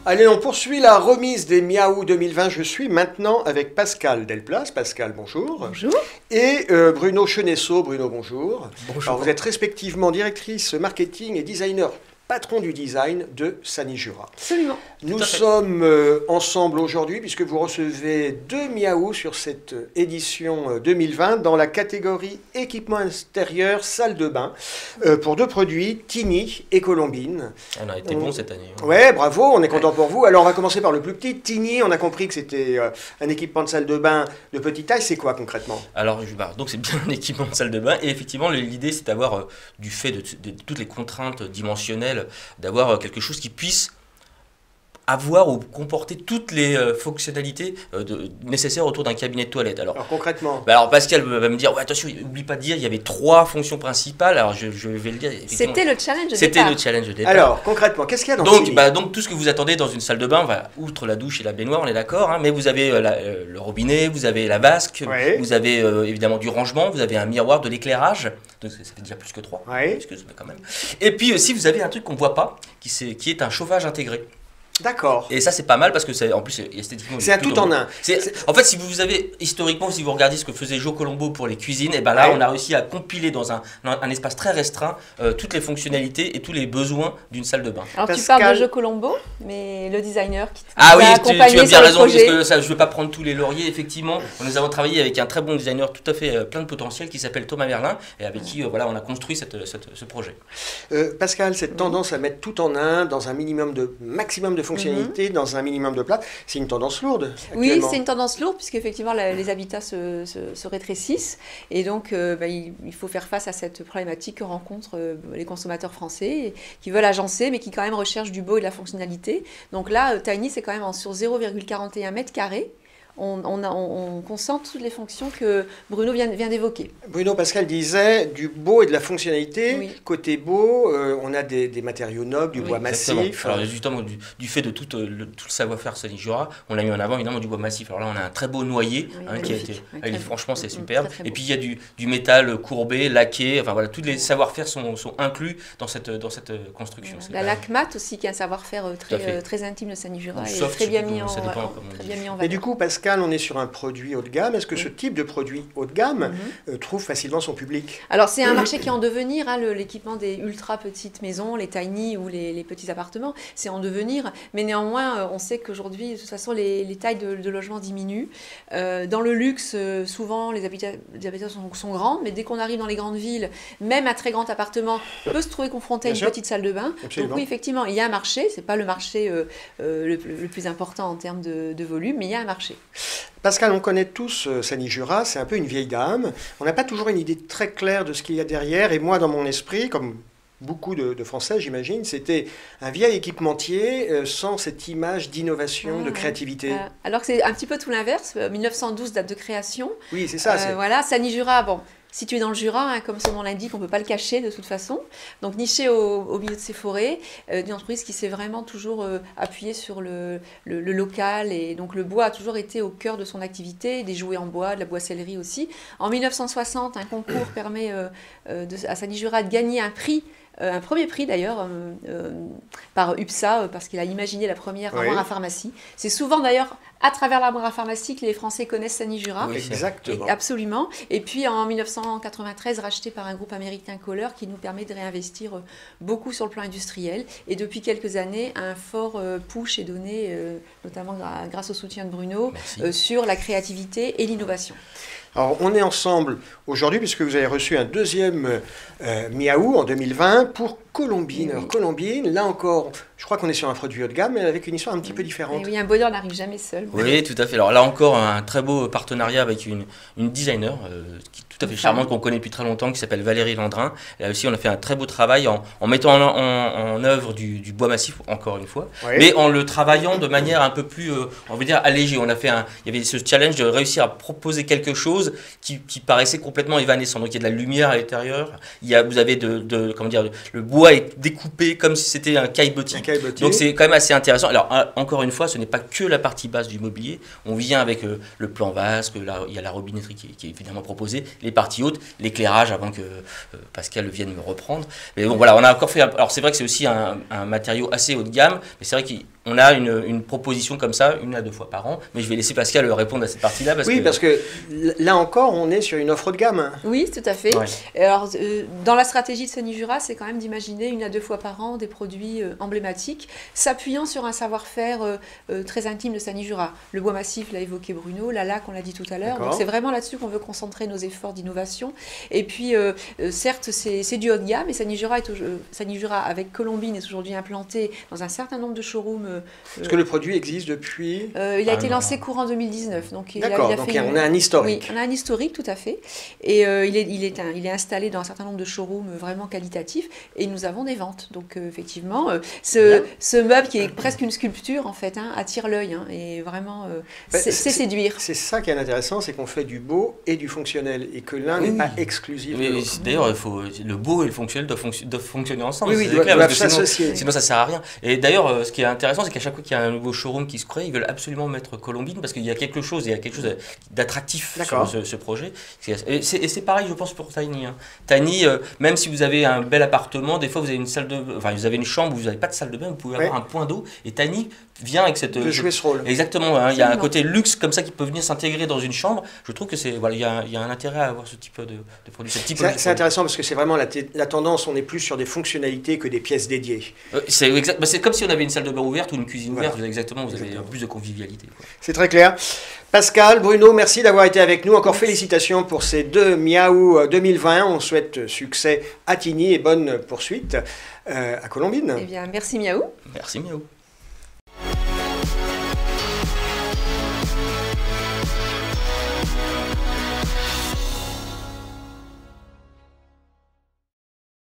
Allez, on poursuit la remise des Miaou 2020. Je suis maintenant avec Pascal Delplace. Pascal, bonjour. Bonjour. Et Bruno Chenesso. Bruno, bonjour. Bonjour. Alors, vous êtes respectivement directrice marketing et designer, patron du design de Sanijura. Absolument. Nous sommes ensemble aujourd'hui puisque vous recevez 2 Miaou sur cette édition 2020 dans la catégorie équipement extérieur, salle de bain, pour 2 produits, Tiny et Colombine. On a été bon cette année. Ouais, bravo, on est content pour vous. Alors on va commencer par le plus petit, Tiny. On a compris que c'était un équipement de salle de bain de petite taille. C'est quoi concrètement? Alors, donc c'est bien un équipement de salle de bain. Et effectivement, l'idée, c'est d'avoir, du fait de toutes les contraintes dimensionnelles, d'avoir quelque chose qui puisse avoir ou comporter toutes les fonctionnalités nécessaires autour d'un cabinet de toilette. Alors concrètement Pascal va me dire, ouais, attention, n'oublie pas de dire, il y avait 3 fonctions principales. Alors je vais le dire. C'était le challenge de départ. C'était le challenge de départ. Alors concrètement, qu'est-ce qu'il y a dans donc, Tiny? donc tout ce que vous attendez dans une salle de bain, outre la douche et la baignoire, on est d'accord, hein, mais vous avez le robinet, vous avez la vasque, ouais. Vous avez évidemment du rangement, vous avez un miroir, de l'éclairage, donc ça fait déjà plus que 3, ouais. Excuse-moi quand même. Et puis aussi vous avez un truc qu'on ne voit pas, qui est un chauffage intégré. D'accord. Et ça c'est pas mal parce que c'est en plus esthétiquement c'est un tout en un. En fait, si vous avez historiquement, si vous regardez ce que faisait Joe Colombo pour les cuisines, et ben là on a réussi à compiler dans un espace très restreint toutes les fonctionnalités et tous les besoins d'une salle de bain. Alors tu parles de Joe Colombo, mais le designer qui ah oui, tu as bien raison, parce projet. que ça, je ne veux pas prendre tous les lauriers. Effectivement, nous avons travaillé avec un très bon designer tout à fait plein de potentiel qui s'appelle Thomas Merlin et avec qui voilà, on a construit ce projet. Pascal, cette tendance à mettre tout en un dans un maximum de fonctionnalités, dans un minimum de place, c'est une tendance lourde. Oui, c'est une tendance lourde puisqu'effectivement les habitats se rétrécissent et donc il faut faire face à cette problématique que rencontrent les consommateurs français qui veulent agencer mais qui quand même recherchent du beau et de la fonctionnalité. Donc là, Tiny, c'est quand même sur 0,41 mètres carrés. On concentre toutes les fonctions que Bruno vient d'évoquer. Bruno, Pascal disait du beau et de la fonctionnalité. Oui. Côté beau, on a des matériaux nobles, du bois massif. Alors justement, du fait de tout le savoir-faire Sanijura, on a mis en avant évidemment du bois massif. Alors là, on a un très beau noyer qui a été. Franchement, c'est superbe. Et puis il y a du métal courbé, laqué. Enfin voilà, tous les savoir-faire sont inclus dans cette construction. La LACMAT aussi, qui est un savoir-faire très intime de Sanijura et très bien mis en valeur. Et du coup, Pascal, on est sur un produit haut de gamme. Est-ce que ce type de produit haut de gamme trouve facilement son public? Alors, c'est un marché qui est en devenir. Hein, l'équipement des ultra petites maisons, les tiny ou les petits appartements, c'est en devenir. Mais néanmoins, on sait qu'aujourd'hui, de toute façon, les tailles de logement diminuent. Dans le luxe, souvent, les habitations sont grandes. Mais dès qu'on arrive dans les grandes villes, même un très grand appartement peut se trouver confronté à une petite salle de bain. Absolument. Donc oui, effectivement, il y a un marché. Ce n'est pas le marché le plus important en termes de volume, mais il y a un marché. Pascal, on connaît tous Sanijura, c'est un peu une vieille dame. On n'a pas toujours une idée très claire de ce qu'il y a derrière. Et moi, dans mon esprit, comme beaucoup de Français, j'imagine, c'était un vieil équipementier sans cette image d'innovation, de créativité. Alors que c'est un petit peu tout l'inverse. 1912, date de création. Oui, c'est ça. Voilà, Sanijura, bon, situé dans le Jura, hein, comme son nom l'indique, on ne peut pas le cacher de toute façon. Donc niché au milieu de ces forêts, une entreprise qui s'est vraiment toujours appuyée sur le local. Et donc le bois a toujours été au cœur de son activité, des jouets en bois, de la boissellerie aussi. En 1960, un concours permet à Sanijura de gagner un prix. Un premier prix d'ailleurs par UPSA parce qu'il a imaginé la première armoire à pharmacie. C'est souvent d'ailleurs à travers l'armoire à pharmacie que les Français connaissent Sanijura. Oui, exactement. Absolument. Et puis en 1993, racheté par un groupe américain Kohler qui nous permet de réinvestir beaucoup sur le plan industriel. Et depuis quelques années, un fort push est donné, notamment grâce au soutien de Bruno, sur la créativité et l'innovation. Alors, on est ensemble aujourd'hui puisque vous avez reçu un deuxième Miaou en 2020 pour Colombine. Alors, Colombine, là encore, je crois qu'on est sur un produit haut de gamme, mais avec une histoire un petit peu différente. Et oui, un bonheur n'arrive jamais seul. Oui, tout à fait. Alors là encore, un très beau partenariat avec une designer qui est tout à fait charmante, qu'on connaît depuis très longtemps, qui s'appelle Valérie Landrin. Là aussi, on a fait un très beau travail en mettant en œuvre du bois massif, encore une fois, mais en le travaillant de manière un peu plus, on va dire, allégée. Il y avait ce challenge de réussir à proposer quelque chose qui paraissait complètement évanescent. Donc il y a de la lumière à l'intérieur, vous avez comment dire, le bois bois est découpé comme si c'était un caillebotis. Donc c'est quand même assez intéressant. Alors encore une fois, ce n'est pas que la partie basse du mobilier. On vient avec le plan vasque, il y a la robinetterie qui est évidemment proposée, les parties hautes, l'éclairage avant que Pascal vienne me reprendre. Mais bon voilà, on a encore fait. Alors c'est vrai que c'est aussi un matériau assez haut de gamme, mais c'est vrai qu'on a une proposition comme ça, 1 à 2 fois par an. Mais je vais laisser Pascal répondre à cette partie-là. Parce que là encore, on est sur une offre de gamme. Oui, tout à fait. Ouais. Alors, dans la stratégie de Sanijura, c'est quand même d'imaginer 1 à 2 fois par an des produits emblématiques, s'appuyant sur un savoir-faire très intime de Sanijura. Le bois massif, l'a évoqué Bruno, la laque, on l'a dit tout à l'heure. Donc, c'est vraiment là-dessus qu'on veut concentrer nos efforts d'innovation. Et puis, certes, c'est du haut de gamme, et Sanijura, avec Colombine, est aujourd'hui implanté dans un certain nombre de showrooms. Est-ce que le produit existe depuis il a été lancé courant 2019. Donc, on a un historique. Oui, on a un historique, tout à fait. Et il est installé dans un certain nombre de showrooms vraiment qualitatifs, et nous avons des ventes. Donc, effectivement, ce meuble qui est presque une sculpture, en fait, attire l'œil, et vraiment, c'est séduire. C'est ça qui est intéressant, c'est qu'on fait du beau et du fonctionnel, et que l'un n'est pas exclusif. D'ailleurs, le beau et le fonctionnel doivent fonctionner ensemble. Oui, ils doivent s'associer. Sinon, ça ne sert à rien. Et d'ailleurs, ce qui est intéressant, c'est qu'à chaque fois qu'il y a un nouveau showroom qui se crée, ils veulent absolument mettre Colombine, parce qu'il y a quelque chose d'attractif sur ce projet. Et c'est pareil, je pense, pour Tiny. Tiny, même si vous avez un bel appartement, des fois vous avez vous avez une chambre où vous n'avez pas de salle de bain, vous pouvez avoir un point d'eau. Et Tiny vient avec cette. De jouer ce rôle. Exactement. Il y a un côté luxe comme ça qui peut venir s'intégrer dans une chambre. Je trouve que il y a un intérêt à avoir ce type de produit. C'est intéressant parce que c'est vraiment la tendance. On est plus sur des fonctionnalités que des pièces dédiées. C'est comme si on avait une salle de bain ouverte ou une cuisine ouverte. Vous avez plus de convivialité. C'est très clair. Pascal, Bruno, merci d'avoir été avec nous. Encore félicitations pour ces 2 Miaou 2020. On souhaite succès à Tigny et bonne poursuite à Colombine. Eh bien, merci Miaou. Merci Miaou.